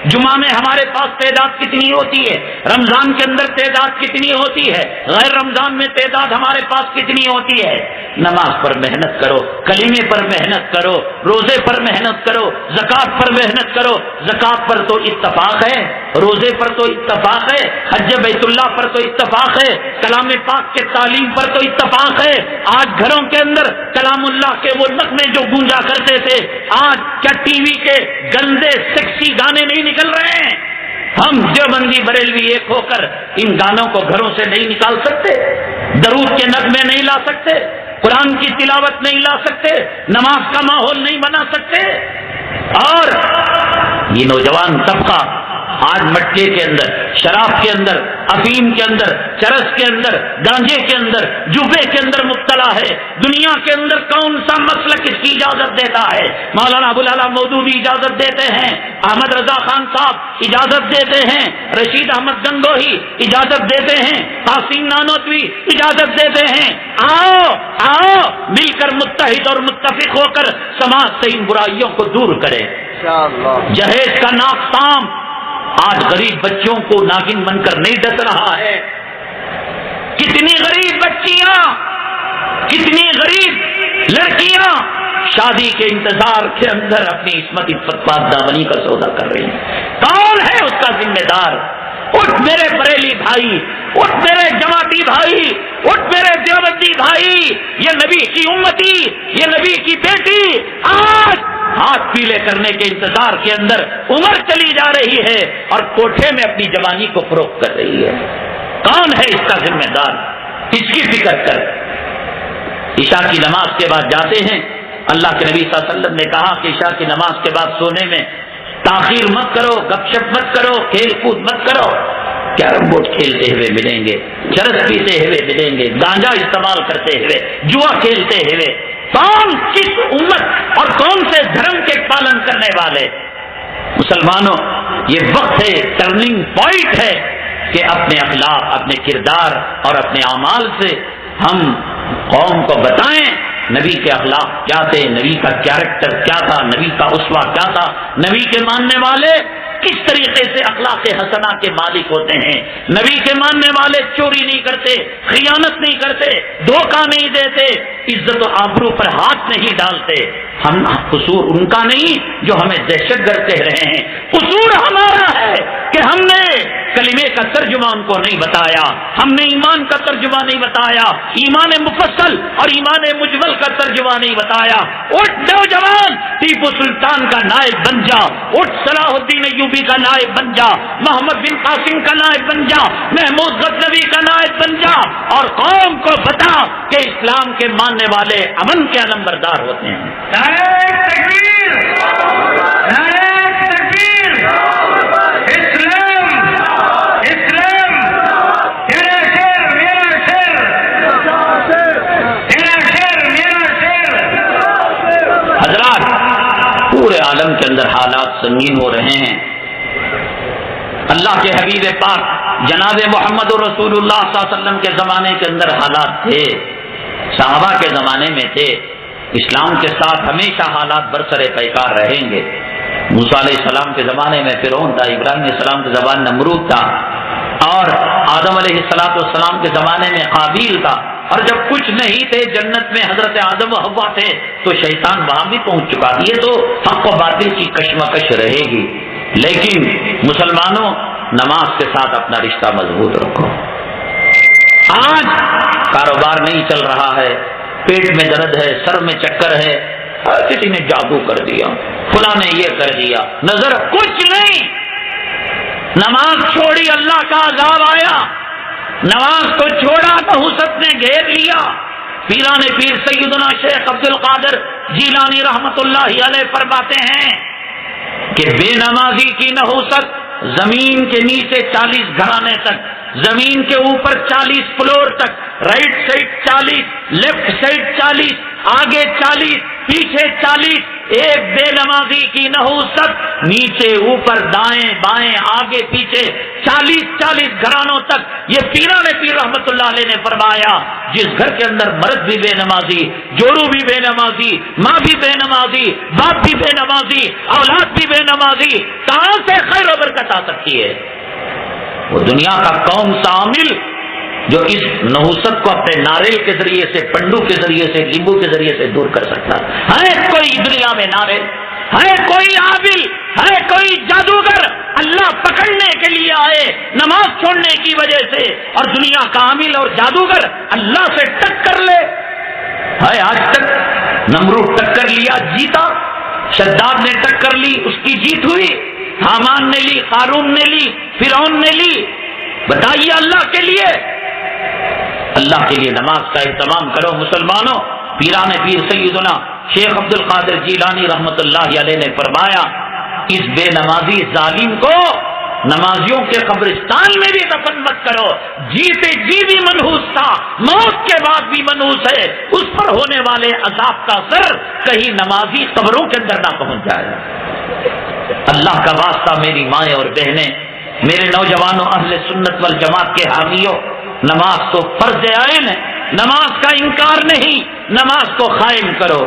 جمعہ میں ہمارے پاس تعداد کتنی ہوتی ہے، رمضان کے اندر تعداد کتنی ہوتی ہے، غیر رمضان میں تعداد ہمارے پاس کتنی ہوتی ہے. نماز پر محنت کرو، کلمے پر محنت کرو، روزے پر محنت کرو، زکوٰۃ پر محنت کرو. زکوٰۃ پر تو اتفاق ہے، روزے پر تو اتفاق ہے، حج بیت اللہ پر تو اتفاق ہے، کلام پاک کے تعلیم پر تو اتفاق ہے. آج گھروں کے اندر کلام اللہ کے وہ نغمے جو گونجا کرتے تھے، آج کیا ٹی وی کے گندے سیکسی گانے نہیں نکل رہے ہیں؟ ہم دیوبندی بریلوی ایک ہو کر ان گانوں کو گھروں سے نہیں نکال سکتے، درود کے نغمے نہیں لا سکتے، قرآن کی تلاوت نہیں لا سکتے، نماز کا ماحول نہیں بنا سکتے. اور یہ نوجوان طبقہ آج مٹکے کے اندر، شراب کے اندر، افیم کے اندر، چرس کے اندر، گانجے کے اندر، جوبے کے اندر مبتلا ہے. دنیا کے اندر کون سا مسلک اس کی اجازت دیتا ہے؟ مولانا ابوالعلا مودودی اجازت دیتے ہیں، احمد رضا خان صاحب اجازت دیتے ہیں، رشید احمد گنگوہی اجازت دیتے ہیں، قاسم نانوتوی اجازت دیتے ہیں. آؤ مل کر متحد اور متفق ہو کر سماج سے ان برائیوں کو دور کریں. جہیز کا ناقصام آج غریب بچوں کو ناگن بن کر نہیں ڈس رہا ہے. کتنی غریب بچیاں، کتنی غریب لڑکیاں شادی کے انتظار کے اندر اپنی عصمت عفت پاک دامنی کا سودا کر رہی ہیں. کون ہے اس کا ذمہ دار؟ اٹھ میرے بریلی بھائی، اٹھ میرے جماعتی بھائی، اٹھ میرے دیوبندی بھائی. یہ نبی کی امتی، یہ نبی کی بیٹی آج ہاتھ پیلے کرنے کے انتظار کے اندر عمر چلی جا رہی ہے اور کوٹھے میں اپنی جوانی کو فروخت کر رہی ہے. کون ہے اس کا ذمہ دار؟ اس کی فکر کر. عشاء کی نماز کے بعد جاتے ہیں، اللہ کے نبی صلی اللہ علیہ وسلم نے کہا کہ عشاء کی نماز کے بعد سونے میں تاخیر مت کرو، گپ شپ مت کرو، کھیل کود مت کرو. کیرم بورڈ کھیلتے ہوئے ملیں گے، چرس پیتے ہوئے ملیں گے، گانجا استعمال کرتے ہوئے، جوا کھیلتے ہوئے. کون کس امت اور کون سے دھرم کے پالن کرنے والے؟ مسلمانوں، یہ وقت ہے، ٹرننگ پوائنٹ ہے کہ اپنے اخلاق، اپنے کردار اور اپنے اعمال سے ہم قوم کو بتائیں نبی کے اخلاق کیا تھے، نبی کا کیریکٹر کیا تھا، نبی کا اسوہ کیا تھا، نبی کے ماننے والے کس طریقے سے اخلاق حسنہ کے مالک ہوتے ہیں. نبی کے ماننے والے چوری نہیں کرتے، خیانت نہیں کرتے، دھوکہ نہیں دیتے، عزت و آبرو پر ہاتھ نہیں ڈالتے. ہم قصور ان کا نہیں جو ہمیں دہشت گرد کہہ رہے ہیں، قصور ہمارا ہے کہ ہم نے کلمے کا ترجمہ ان کو نہیں بتایا، ہم نے ایمان کا ترجمہ نہیں بتایا، ایمان مفصل اور ایمان مجمل کا ترجمہ نہیں بتایا. اٹھ نوجوان، ٹیپو سلطان کا نائب بن جا، اٹھ صلاح الدین ایوبی کا نائب بن جا، محمد بن قاسم کا نائب بن جا، محمود غزنوی کا نائب بن جا اور قوم کو بتا کہ اسلام کے ماننے والے امن کے علمبردار ہوتے ہیں. نعرہ تکبیر، نعرہ تکبیر، اسلام، اسلام، تیرا شیر میرا شیر، تیرا شیر میرا شیر. حضرات، پورے عالم کے اندر حالات سنگین ہو رہے ہیں. اللہ کے حبیب پاک جناب محمد رسول اللہ صلی اللہ علیہ وسلم کے زمانے کے اندر حالات تھے، صحابہ کے زمانے میں تھے، اسلام کے ساتھ ہمیشہ حالات برسر پیکار رہیں گے۔ موسیٰ علیہ السلام کے زمانے میں فرعون تھا، ابراہیم علیہ السلام کے زمانے میں نمرود تھا، اور آدم علیہ السلام کے زمانے میں قابیل تھا، اور جب کچھ نہیں تھے جنت میں حضرت آدم و حوا تھے تو شیطان وہاں بھی پہنچ چکا۔ یہ تو حق و باطل کی کشمکش رہے گی، لیکن مسلمانوں نماز کے ساتھ اپنا رشتہ مضبوط رکھو۔ آج کاروبار نہیں چل رہا ہے، پیٹ میں درد ہے، سر میں چکر ہے، کسی نے جادو کر دیا، فلاں نے یہ کر دیا، نظر کچھ نہیں، نماز چھوڑی اللہ کا عذاب آیا، نماز کو چھوڑا نحوست نے گھیر لیا۔ پیران پیر سیدنا شیخ عبد القادر جیلانی رحمت اللہ علیہ فرماتے ہیں کہ بے نمازی کی نحوست زمین کے نیچے 40 گھرانے تک، زمین کے اوپر 40 فلور تک، رائٹ سائڈ 40، لیفٹ سائڈ 40، آگے 40، پیچھے 40، ایک بے نمازی کی نحوست نیچے اوپر دائیں بائیں آگے پیچھے 40 گھرانوں تک۔ یہ پیران پیر رحمت اللہ علیہ نے فرمایا جس گھر کے اندر مرد بھی بے نمازی، جوڑو بھی بے نمازی، ماں بھی بے نمازی، باپ بھی بے نمازی، اولاد بھی بے نمازی، کہاں سے خیر و برکت آ سکتی ہے؟ وہ دنیا کا کون سا عامل جو اس نحوست کو اپنے ناریل کے ذریعے سے، پنڈو کے ذریعے سے، لیمبو کے ذریعے سے دور کر سکتا ہے؟ کوئی دنیا میں ناریل ہے، کوئی عامل ہے، کوئی جادوگر اللہ پکڑنے کے لیے آئے نماز چھوڑنے کی وجہ سے، اور دنیا کا عامل اور جادوگر اللہ سے ٹکر لے؟ ہے آج تک نمرود ٹکر لیا، جیتا، شداد نے ٹکر لی، اس کی جیت ہوئی، حامان نے لی، قارون نے لی، فرعون نے لی۔ بتائیے اللہ کے لیے، اللہ کے لیے نماز کا اہتمام کرو مسلمانوں۔ پیران پیر سیدنا شیخ عبد القادر جیلانی رحمت اللہ علیہ نے فرمایا اس بے نمازی ظالم کو نمازیوں کے قبرستان میں بھی دفن مت کرو، جیتے جی بھی منحوس تھا، موت کے بعد بھی منحوس ہے، اس پر ہونے والے عذاب کا اثر کہیں نمازی قبروں کے اندر نہ پہنچ جائے۔ اللہ کا واسطہ میری مائیں اور بہنیں، میرے نوجوانوں، اہل سنت والجماعت کے حامیوں، نماز تو فرض عین ہے، نماز کا انکار نہیں، نماز کو قائم کرو،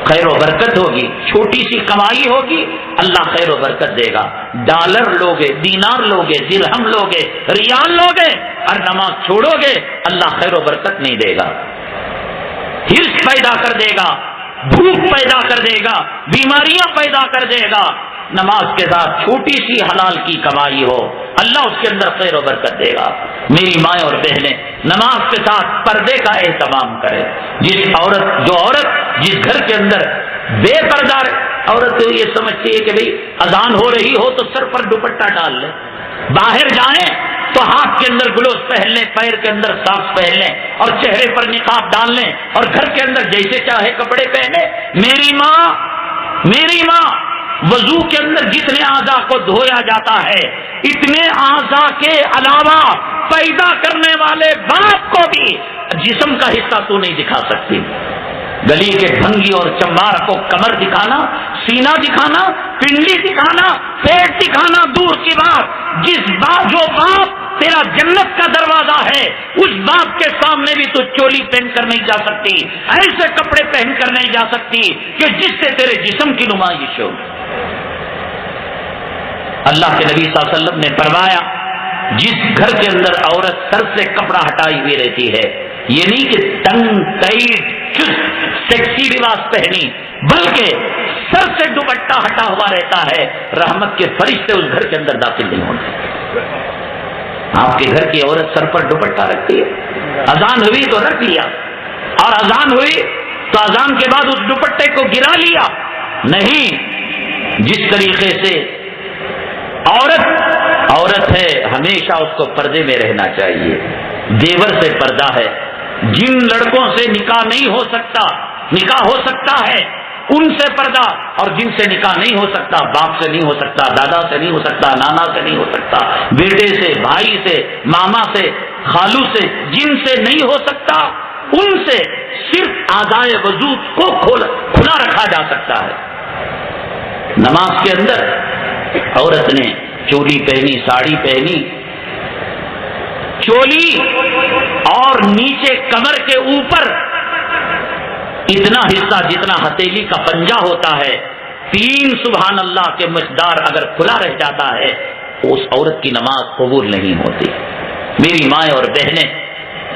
خیر و برکت ہوگی، چھوٹی سی کمائی ہوگی، اللہ خیر و برکت دے گا۔ ڈالر لوگے، دینار لوگے، درہم لوگے، ریال لوگے اور نماز چھوڑو گے، اللہ خیر و برکت نہیں دے گا، ہرس پیدا کر دے گا، بھوک پیدا کر دے گا، بیماریاں پیدا کر دے گا۔ نماز کے ساتھ چھوٹی سی حلال کی کمائی ہو، اللہ اس کے اندر خیر و برکت دے گا۔ میری مائیں اور بہنیں، نماز کے ساتھ پردے کا اہتمام کرے۔ جو عورت جس گھر کے اندر بے پردہ عورت یہ سمجھتی ہے کہ بھئی اذان ہو رہی ہو تو سر پر دوپٹہ ڈال لے، باہر جائیں تو ہاتھ کے اندر گلوز پہن لیں، پیر کے اندر ساکس پہن لیں اور چہرے پر نقاب ڈال لیں اور گھر کے اندر جیسے چاہے کپڑے پہنے۔ میری ماں وضو کے اندر جتنے اعضاء کو دھویا جاتا ہے اتنے اعضاء کے علاوہ پیدا کرنے والے باپ کو بھی جسم کا حصہ تو نہیں دکھا سکتی۔ گلی کے بھنگی اور چمبار کو کمر دکھانا، سینہ دکھانا، پنڈلی دکھانا، پیٹ دکھانا دور کی بات، جو باپ تیرا جنت کا دروازہ ہے اس باپ کے سامنے بھی تو چولی پہن کر نہیں جا سکتی، ایسے کپڑے پہن کر نہیں جا سکتی کہ جس سے تیرے جسم کی نمائش ہو۔ اللہ کے نبی صلی اللہ علیہ وسلم نے فرمایا جس گھر کے اندر عورت سر سے کپڑا ہٹائی ہوئی رہتی ہے، یہ نہیں کہ تنگ ٹائٹ چست سیکسی لباس پہنی، بلکہ سر سے دوپٹہ ہٹا ہوا رہتا ہے، رحمت کے فرشتے اس گھر کے اندر داخل نہیں ہوتے۔ آپ کے گھر کی عورت سر پر دوپٹہ رکھتی ہے، اذان ہوئی تو رکھ لیا، اور اذان ہوئی تو اذان کے بعد اس دوپٹے کو گرا لیا نہیں۔ جس طریقے سے عورت ہے ہمیشہ اس کو پردے میں رہنا چاہیے۔ دیور سے پردہ ہے، جن لڑکوں سے نکاح نہیں ہو سکتا، نکاح ہو سکتا ہے ان سے پردہ، اور جن سے نکاح نہیں ہو سکتا، باپ سے نہیں ہو سکتا، دادا سے نہیں ہو سکتا، نانا سے نہیں ہو سکتا، بیٹے سے، بھائی سے، ماما سے، خالو سے، جن سے نہیں ہو سکتا ان سے صرف اعضائے وضو کو کھلا رکھا جا سکتا ہے۔ نماز کے اندر عورت نے چولی پہنی، ساڑی پہنی، چولی اور نیچے کمر کے اوپر اتنا حصہ جتنا ہتھیلی کا پنجہ ہوتا ہے، 3 سبحان اللہ کے مقدار اگر کھلا رہ جاتا ہے، اس عورت کی نماز قبول نہیں ہوتی۔ میری مائیں اور بہنیں،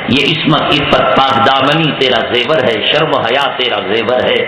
یہ عصمت، عفت، پاک دامنی تیرا زیور ہے، شرم و حیا تیرا زیور ہے۔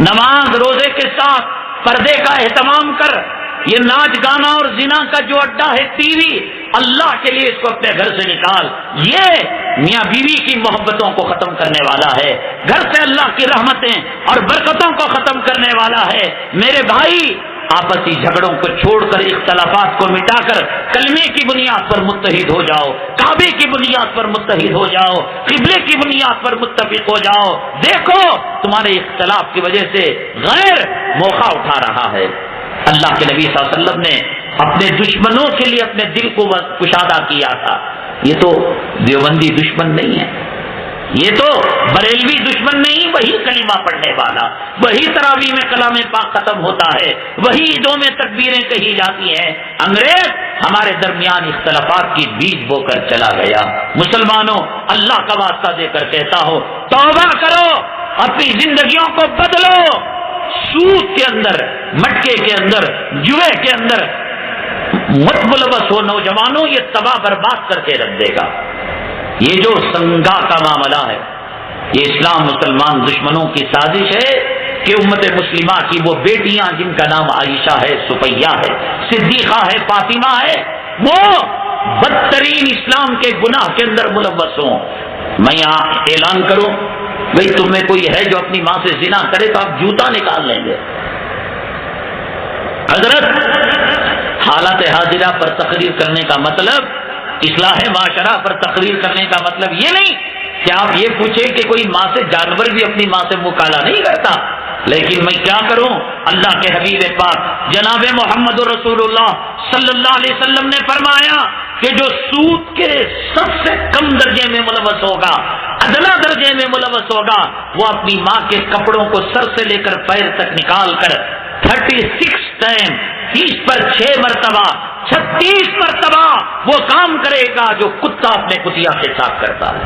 نماز روزے کے ساتھ پردے کا اہتمام کر۔ یہ ناچ گانا اور زنا کا جو اڈا ہے ٹی وی، اللہ کے لیے اس کو اپنے گھر سے نکال۔ یہ میاں بیوی کی محبتوں کو ختم کرنے والا ہے، گھر سے اللہ کی رحمتیں اور برکتوں کو ختم کرنے والا ہے۔ میرے بھائی، آپسی جھگڑوں کو چھوڑ کر، اختلافات کو مٹا کر کلمے کی بنیاد پر متحد ہو جاؤ، کعبے کی بنیاد پر متحد ہو جاؤ، قبلے کی بنیاد پر متفق ہو جاؤ۔ دیکھو تمہارے اختلاف کی وجہ سے غیر موقع اٹھا رہا ہے۔ اللہ کے نبی صلی اللہ علیہ وسلم نے اپنے دشمنوں کے لیے اپنے دل کو کشادہ کیا تھا۔ یہ تو دیوبندی دشمن نہیں ہے، یہ تو بریلوی دشمن نہیں، وہی کلمہ پڑھنے والا، وہی تراویح میں کلام پاک ختم ہوتا ہے، وہی عیدوں میں تکبیریں کہی جاتی ہیں۔ انگریز ہمارے درمیان اختلافات کی بیج بو کر چلا گیا۔ مسلمانوں، اللہ کا واسطہ دے کر کہتا ہوں، توبہ کرو، اپنی زندگیوں کو بدلو۔ سود کے اندر، مٹکے کے اندر، جوئے کے اندر مت ملوث ہو نوجوانوں، یہ تباہ برباد کر کے رکھ دے گا۔ یہ جو سنگا کا معاملہ ہے، یہ اسلام مسلمان دشمنوں کی سازش ہے کہ امت مسلمہ کی وہ بیٹیاں جن کا نام عائشہ ہے، سفیہ ہے، صدیقہ ہے، فاطمہ ہے، وہ بدترین اسلام کے گناہ کے اندر ملوث ہوں۔ میں یہاں اعلان کروں، بھئی تم میں کوئی ہے جو اپنی ماں سے زنا کرے تو آپ جوتا نکال لیں گے۔ حضرت، حالات حاضرہ پر تقریر کرنے کا مطلب، اصلاح معاشرہ پر تقریر کرنے کا مطلب یہ نہیں کہ آپ یہ پوچھیں کہ کوئی ماں سے، جانور بھی اپنی ماں سے مکالا نہیں کرتا، لیکن میں کیا کروں؟ اللہ کے حبیب پاک جناب محمد رسول اللہ صلی اللہ علیہ وسلم نے فرمایا کہ جو سود کے سب سے کم درجے میں ملوث ہوگا، ادنا درجے میں ملوث ہوگا، وہ اپنی ماں کے کپڑوں کو سر سے لے کر پیر تک نکال کر 36 ٹائم، 30 پر 6 مرتبہ، 36 مرتبہ وہ کام کرے گا جو کتا اپنے کتیا کے ساتھ کرتا ہے۔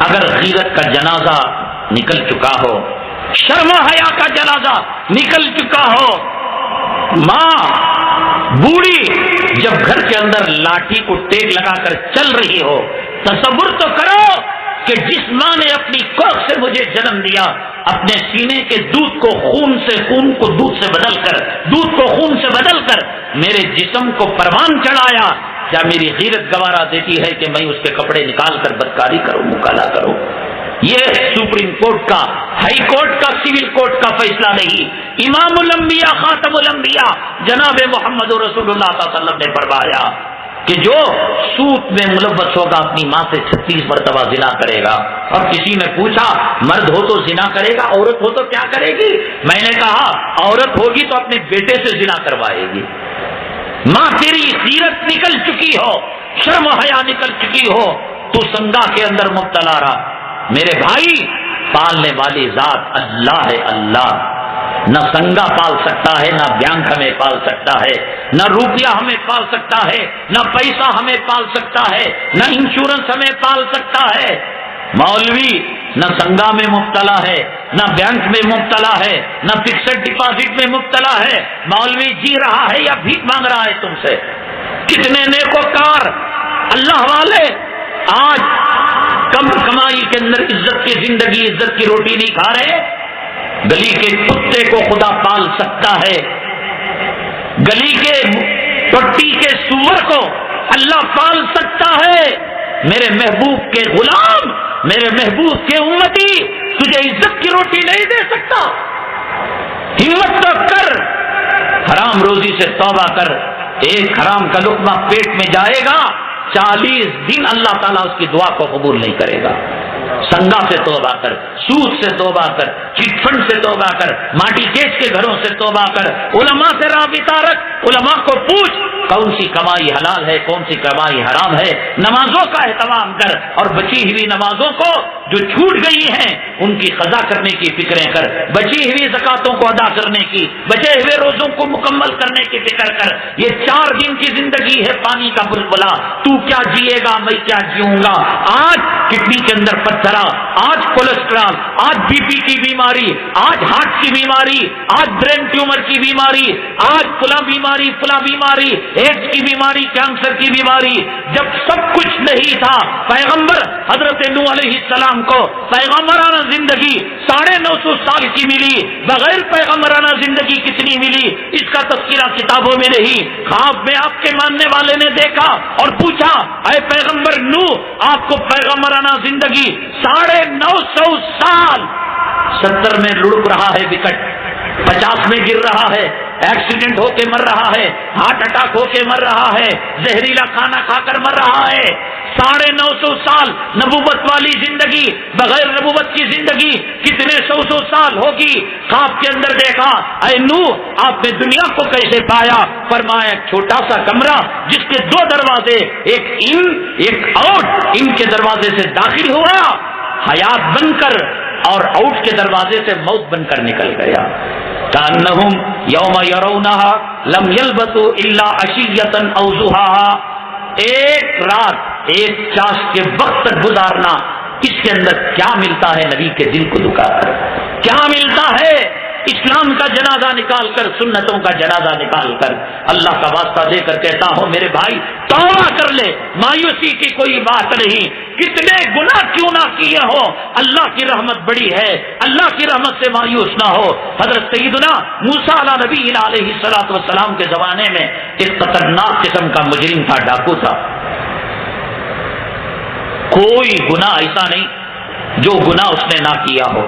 اگر غیرت کا جنازہ نکل چکا ہو، شرم و حیا کا جنازہ نکل چکا ہو، ماں بوڑھی جب گھر کے اندر لاٹھی کو ٹیک لگا کر چل رہی ہو، تصور تو کرو کہ جس ماں نے اپنی کوکھ سے مجھے جنم دیا، اپنے سینے کے دودھ کو خون کو دودھ سے بدل کر، دودھ کو خون سے بدل کر میرے جسم کو پروان چڑھایا، کیا میری غیرت گوارا دیتی ہے کہ میں اس کے کپڑے نکال کر بدکاری کروں، مکالا کروں؟ یہ سپریم کورٹ کا، ہائی کورٹ کا، سول کورٹ کا فیصلہ نہیں، امام الانبیاء، خاتم الانبیاء جناب محمد رسول اللہ صلی اللہ علیہ وسلم نے فرمایا کہ جو سود میں ملوث ہوگا اپنی ماں سے 36 مرتبہ زنا کرے گا۔ اور کسی نے پوچھا مرد ہو تو زنا کرے گا، عورت ہو تو کیا کرے گی؟ میں نے کہا عورت ہوگی تو اپنے بیٹے سے زنا کروائے گی۔ ماں تیری غیرت نکل چکی ہو، شرم و حیا نکل چکی ہو، تو سنگا کے اندر مبتلا رہا۔ میرے بھائی، پالنے والی ذات اللہ ہے، اللہ نہ سنگا پال سکتا ہے، نہ بینک ہمیں پال سکتا ہے، نہ روپیہ ہمیں پال سکتا ہے، نہ پیسہ ہمیں پال سکتا ہے، نہ انشورنس ہمیں پال سکتا ہے۔ مولوی نہ سنگا میں مبتلا ہے، نہ بینک میں مبتلا ہے، نہ فکسڈ ڈپازٹ میں مبتلا ہے۔ مولوی جی رہا ہے یا بھیک مانگ رہا ہے تم سے؟ کتنے نیکوکار اللہ والے آج کم کمائی کے اندر عزت کی زندگی، عزت کی روٹی نہیں کھا رہے۔ گلی کے کتے کو خدا پال سکتا ہے، گلی کے پٹی کے سور کو اللہ پال سکتا ہے۔ میرے محبوب کے غلام، میرے محبوب کے امتی تجھے عزت کی روٹی نہیں دے سکتا۔ ہمت تو کر، حرام روزی سے توبہ کر۔ ایک حرام کا لقمہ پیٹ میں جائے گا، 40 دن اللہ تعالیٰ اس کی دعا کو قبول نہیں کرے گا۔ سنگا سے توبہ کر، سود سے توبہ کر، چٹ فنڈ سے توبہ کر، ماٹی کیس کے گھروں سے توبہ کر، علماء سے رابطہ رکھ، علماء کو پوچھ کون سی کمائی حلال ہے، کون سی کمائی حرام ہے۔ نمازوں کا اہتمام کر اور بچی ہوئی نمازوں کو جو چھوٹ گئی ہیں ان کی قضا کرنے کی فکریں کر، بچی ہوئی زکاتوں کو ادا کرنے کی، بچے ہوئے روزوں کو مکمل کرنے کی فکر کر۔ یہ 4 دن کی زندگی ہے پانی کا بلبلا، تو کیا جیے گا میں کیا جیوں گا۔ آج کڈنی کے اندر پتھرا، آج کولیسٹرول، آج بی پی کی بیماری، آج ہارٹ کی بیماری، آج برین ٹیومر کی بیماری، آج فلاں بیماری، ایڈز کی بیماری، کینسر کی بیماری۔ جب سب کچھ نہیں تھا، پیغمبر حضرت نوح علیہ السلام کو پیغمبرانہ زندگی 950 سال کی ملی، بغیر پیغمبرانہ زندگی کتنی ملی اس کا تذکرہ کتابوں میں نہیں، خواب میں آپ کے ماننے والے نے دیکھا اور پوچھا اے پیغمبر نوح آپ کو پیغمبرانہ زندگی 950 سال، 70 میں لڑک رہا ہے وکٹ، 50 میں گر رہا ہے، ایکسیڈنٹ ہو کے مر رہا ہے، ہارٹ اٹیک ہو کے مر رہا ہے، زہریلا کھانا کھا کر مر رہا ہے۔ 950 سال نبوت والی زندگی، بغیر نبوت کی زندگی کتنے سو سال ہوگی۔ خواب کے اندر دیکھا اے نوح آپ نے دنیا کو کیسے پایا؟ فرمایا ایک چھوٹا سا کمرہ جس کے 2 دروازے، ایک ان ایک آؤٹ، ان کے دروازے سے داخل ہوا حیات بن کر اور آؤٹ کے دروازے سے موت بن کر نکل گیا۔ کأنہم یوم یرونہا لم یلبثوا الا عشیۃ او ضحاہا، ایک رات ایک چاش کے وقت تک گزارنا، اس کے اندر کیا ملتا ہے نبی کے دل کو دکھا کر؟ کیا ملتا ہے؟ اسلام کا جنازہ نکال کر، سنتوں کا جنازہ نکال کر، اللہ کا واسطہ دے کر کہتا ہوں میرے بھائی توبہ کر لے، مایوسی کی کوئی بات نہیں، کتنے گناہ کیوں نہ کیے ہو، اللہ کی رحمت بڑی ہے، اللہ کی رحمت سے مایوس نہ ہو۔ حضرت سیدنا موسیٰ علیہ نبی علیہ الصلوۃ والسلام کے زمانے میں ایک خطرناک قسم کا مجرم تھا، ڈاکو تھا۔ کوئی گناہ ایسا نہیں جو گناہ اس نے نہ کیا ہو،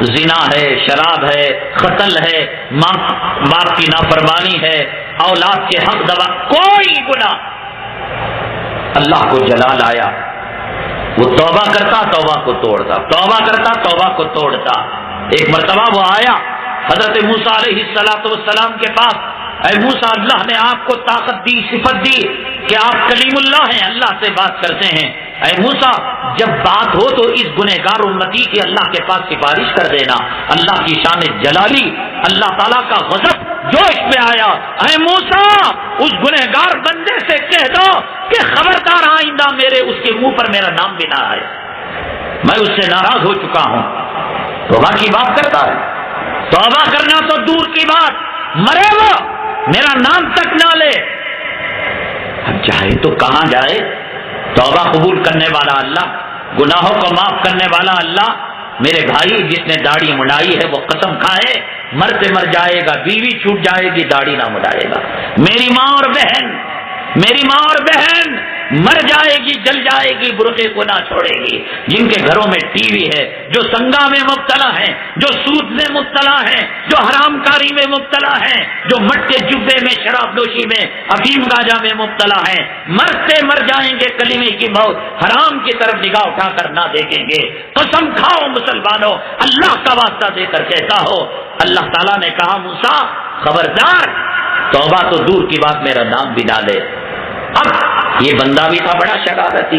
زنا ہے، شراب ہے، قتل ہے، باپ کی نافرمانی ہے، اولاد کے حق دبا، کوئی گناہ۔ اللہ کو جلال آیا، وہ توبہ کرتا، توبہ کو توڑتا، توبہ کرتا، توبہ کو توڑتا۔ ایک مرتبہ وہ آیا حضرت موسیٰ علیہ السلام کے پاس، اے موسیٰ اللہ نے آپ کو طاقت دی، صفت دی کہ آپ کلیم اللہ ہیں، اللہ سے بات کرتے ہیں، اے موسیٰ جب بات ہو تو اس گنہگار امتی کی اللہ کے پاس سفارش کر دینا۔ اللہ کی شان جلالی، اللہ تعالیٰ کا غضب جوش میں آیا، اے موسیٰ اس گنہگار بندے سے کہہ دو کہ خبردار آئندہ میرے اس کے منہ پر میرا نام بھی نہ آئے، میں اس سے ناراض ہو چکا ہوں۔ توبہ کی بات کرتا ہے، توبہ کرنا تو دور کی بات، مرے وہ میرا نام تک نہ لے۔ اب جائے تو کہاں جائے؟ توبہ قبول کرنے والا اللہ، گناہوں کو معاف کرنے والا اللہ۔ میرے بھائی جس نے داڑھی مڈائی ہے وہ قسم کھائے مرتے مر جائے گا، بیوی چھوٹ جائے گی داڑھی نہ مڈائے گا۔ میری ماں اور بہن مر جائے گی، جل جائے گی، برقعے کو نہ چھوڑے گی۔ جن کے گھروں میں ٹی وی ہے، جو سنگا میں مبتلا ہیں، جو سود میں مبتلا ہیں، جو حرام کاری میں مبتلا ہیں، جو مٹکے جبے میں، شراب نوشی میں، افیم گاجا میں مبتلا ہیں، مرتے مر جائیں گے، کلمے کی موت، حرام کی طرف نگاہ اٹھا کر نہ دیکھیں گے۔ قسم کھاؤ مسلمانوں، اللہ کا واسطہ دے کر کہتا ہو، اللہ تعالیٰ نے کہا موسیٰ خبردار، توبہ تو دور کی بات میرا نام بھی نہ لے۔ اب یہ بندہ بھی تھا بڑا شرارتی،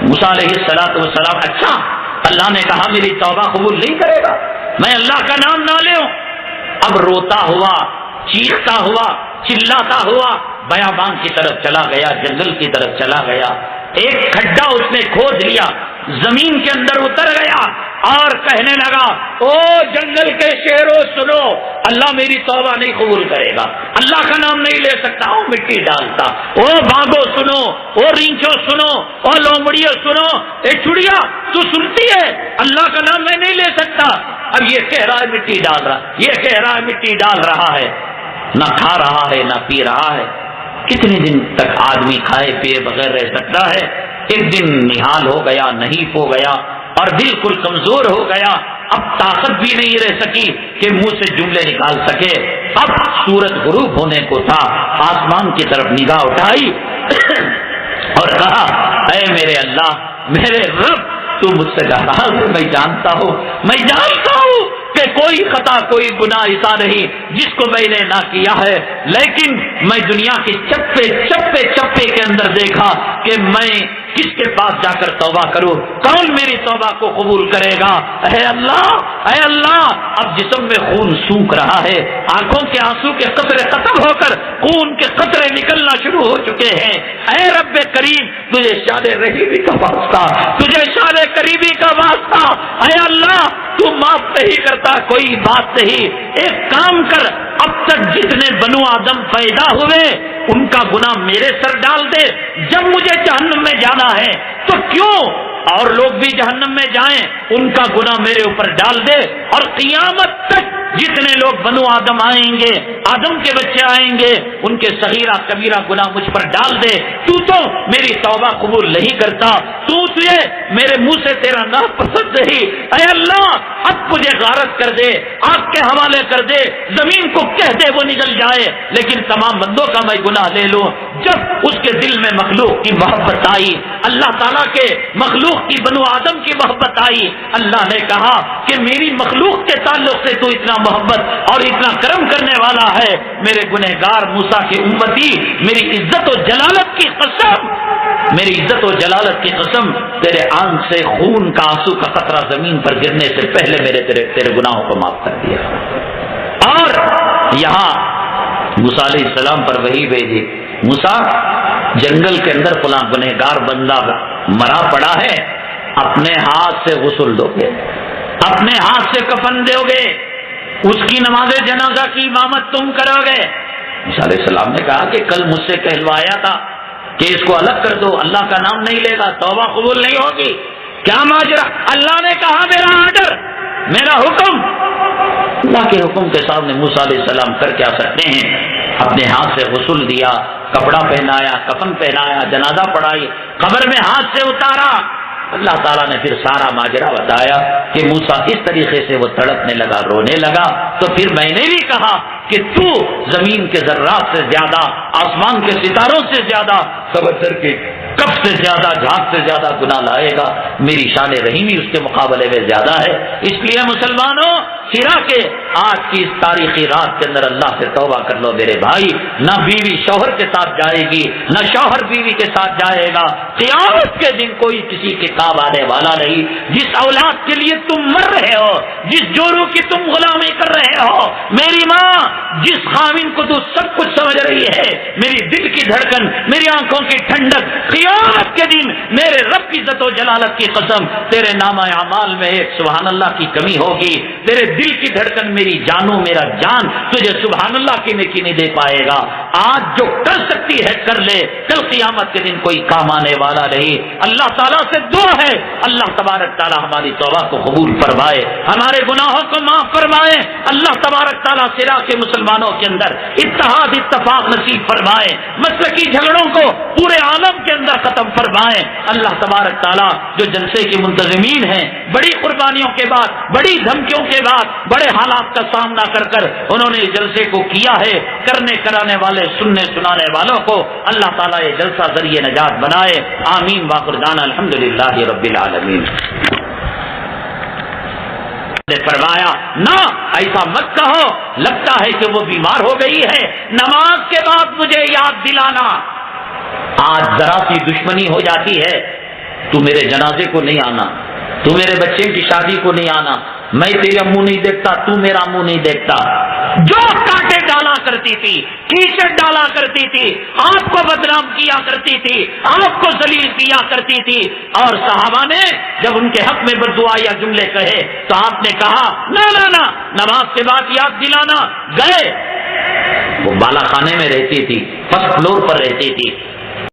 موسیٰ علیہ السلام، اچھا اللہ نے کہا میری توبہ قبول نہیں کرے گا، میں اللہ کا نام نہ لوں۔ اب روتا ہوا، چیختا ہوا، چلاتا ہوا بیابان کی طرف چلا گیا، جنگل کی طرف چلا گیا، ایک کھڈا اس نے کھود لیا، زمین کے اندر اتر گیا اور کہنے لگا او جنگل کے شیروں سنو، اللہ میری توبہ نہیں قبول کرے گا، اللہ کا نام نہیں لے سکتا، او مٹی ڈالتا، او بھاگو سنو، او رینچو سنو، او لومڑیو سنو، اے چڑیا تو سنتی ہے، اللہ کا نام میں نہیں لے سکتا۔ اب یہ کہہ رہا ہے مٹی ڈال رہا، یہ کہہ رہا ہے مٹی ڈال رہا ہے، نہ کھا رہا ہے نہ پی رہا ہے۔ کتنے دن تک آدمی کھائے پیے بغیر رہ سکتا ہے؟ ایک دن نحال ہو گیا، نحیف ہو گیا اور بالکل کمزور ہو گیا، اب طاقت بھی نہیں رہ سکی کہ منہ سے جملے نکال سکے۔ اب سورج غروب ہونے کو تھا، آسمان کی طرف نگاہ اٹھائی اور کہا اے میرے اللہ، میرے رب، تو مجھ سے ناراض ہے، میں جانتا ہوں کہ کوئی خطا کوئی گناہ ایسا نہیں جس کو میں نے نہ کیا ہے، لیکن میں دنیا کے چپے چپے چپے واقعے کے اندر دیکھا کہ میں کس کے پاس جا کر توبہ کروں, کون میری توبہ کو قبول کرے گا. اے اللہ, اب جسم میں خون سوکھ رہا ہے, آنکھوں کے آنسو کے قطرے ختم ہو کر خون کے قطرے نکلنا شروع ہو چکے ہیں. اے رب کریم, تجھے شان رحیمی کا واسطہ, تجھے شان قریبی کا واسطہ, اے اللہ تو معاف نہیں کرتا کوئی بات نہیں. ایک کام کر, اب تک جتنے بنو آدم پیدا ہوئے ان کا گناہ میرے سر ڈال دے. جب مجھے جہنم میں جانا ہے تو کیوں اور لوگ بھی جہنم میں جائیں, ان کا گناہ میرے اوپر ڈال دے, اور قیامت تک جتنے لوگ بنو آدم آئیں گے, آدم کے بچے آئیں گے, ان کے صغیرہ کبیرہ گناہ مجھ پر ڈال دے. تو میری توبہ قبول نہیں کرتا, تجھے میرے منہ سے تیرا نہ پسند نہیں. اے اللہ اب مجھے غارت کر دے, آگ کے حوالے کر دے, زمین کو کہہ دے وہ نگل جائے, لیکن تمام بندوں کا میں گناہ لے لوں. جب اس کے دل میں مخلوق کی محبت آئی, اللہ تعالیٰ کے مخلوق کی بنو آدم کی محبت آئی, اللہ نے کہا کہ میری مخلوق کے تعلق سے تو اتنا محبت اور اتنا کرم کرنے والا ہے, میرے گنہگار موسیٰ کی امتی, میری عزت و جلالت کی قسم, میری عزت و جلالت کی قسم, تیرے آنکھ سے خون کا آنسو کا قطرہ زمین پر گرنے سے پہلے میرے تیرے گناہوں کو معاف کر دیا. اور یہاں موسیٰ علیہ السلام پر وحی بھیجی, موسیٰ جنگل کے اندر فلاں گنہگار بندہ مرا پڑا ہے, اپنے ہاتھ سے غسل دو گے, اپنے ہاتھ سے کفن دو گے, اس کی نماز جنازہ کی امامت تم کرو گے. موسیٰ علیہ السلام نے کہا کہ کل مجھ سے کہلوایا تھا کہ اس کو الگ کر دو, اللہ کا نام نہیں لے گا, توبہ قبول نہیں ہوگی. کیا ماجرا؟ اللہ نے کہا میرا آرڈر, میرا حکم. اللہ کے حکم کے سامنے موسیٰ علیہ السلام کر کیا سکتے ہیں؟ اپنے ہاتھ سے غسل دیا, کپڑا پہنایا, کفن پہنایا, جنازہ پڑھائی, قبر میں ہاتھ سے اتارا. اللہ تعالیٰ نے پھر سارا ماجرا بتایا کہ موسیٰ اس طریقے سے وہ تڑپنے لگا, رونے لگا. تو پھر میں نے بھی کہا کہ تو زمین کے ذرات سے زیادہ, آسمان کے ستاروں سے زیادہ, سمندر کے کب سے زیادہ, جھاگ سے زیادہ گناہ لائے گا. میری شان رحیمی اس کے مقابلے میں زیادہ ہے. اس لیے مسلمانوں, ہیرا کے آج کی اس تاریخی رات کے اندر اللہ سے توبہ کر لو میرے بھائی. نہ بیوی شوہر کے ساتھ جائے گی, نہ شوہر بیوی کے ساتھ جائے گا. قیامت کے دن کوئی کسی کے کام آنے والا نہیں. جس اولاد کے لیے تم مر رہے ہو, جس جورو کی تم غلامی کر رہے ہو, میری ماں جس خاوند کو تو سب کچھ سمجھ رہی ہے, میری دل کی دھڑکن, میری آنکھوں کی ٹھنڈک, قیامت کے دن میرے رب کی عزت و جلالت کی قسم تیرے نامہ اعمال میں ایک سبحان اللہ کی کمی ہوگی. تیرے دل کی دھڑکن, میری جانو میرا جان تجھے سبحان اللہ کی نیکی نہیں دے پائے گا. آج جو کر سکتی ہے کر لے, کل قیامت کے دن کوئی کام آنے والا نہیں. اللہ تعالیٰ سے دعا ہے, اللہ تبارک تعالیٰ ہماری توبہ کو قبول فرمائے, ہمارے گناہوں کو معاف فرمائے. اللہ تبارک تعالیٰ سرا کے مسلمانوں کے اندر اتحاد اتفاق نصیب فرمائے, مسلکی جھگڑوں کو پورے عالم کے اندر ختم فرمائے. اللہ تبارک تعالیٰ جو جلسے کے منتظمین ہیں, بڑی قربانیوں کے بعد, بڑی دھمکیوں کے بعد, بڑے حالات کا سامنا کر کر انہوں نے جلسے کو کیا ہے, کرنے کرانے والے, سننے سنانے والوں کو اللہ تعالیٰ یہ جلسہ ذریعے نجات بنائے. آمین. واخر دعوانا الحمدللہ رب العالمین. نے فرمایا نہ ایسا مت کہو, لگتا ہے کہ وہ بیمار ہو گئی ہے, نماز کے بعد مجھے یاد دلانا. آج ذرا سی دشمنی ہو جاتی ہے, تو میرے جنازے کو نہیں آنا, تو میرے بچے کی شادی کو نہیں آنا, میں تیرا منہ نہیں دیکھتا, تو میرا منہ نہیں دیکھتا. جو کانٹے ڈالا کرتی تھی, کیچڑ ڈالا کرتی تھی, آپ کو بدنام کیا کرتی تھی, آپ کو ذلیل کیا کرتی تھی, اور صحابہ نے جب ان کے حق میں بددعا یا جملے کہے تو آپ نے کہا نہ نہ نہ, نماز کے بعد یاد دلانا. گئے, وہ بالا خانے میں رہتی تھی, فرسٹ فلور پر رہتی تھی,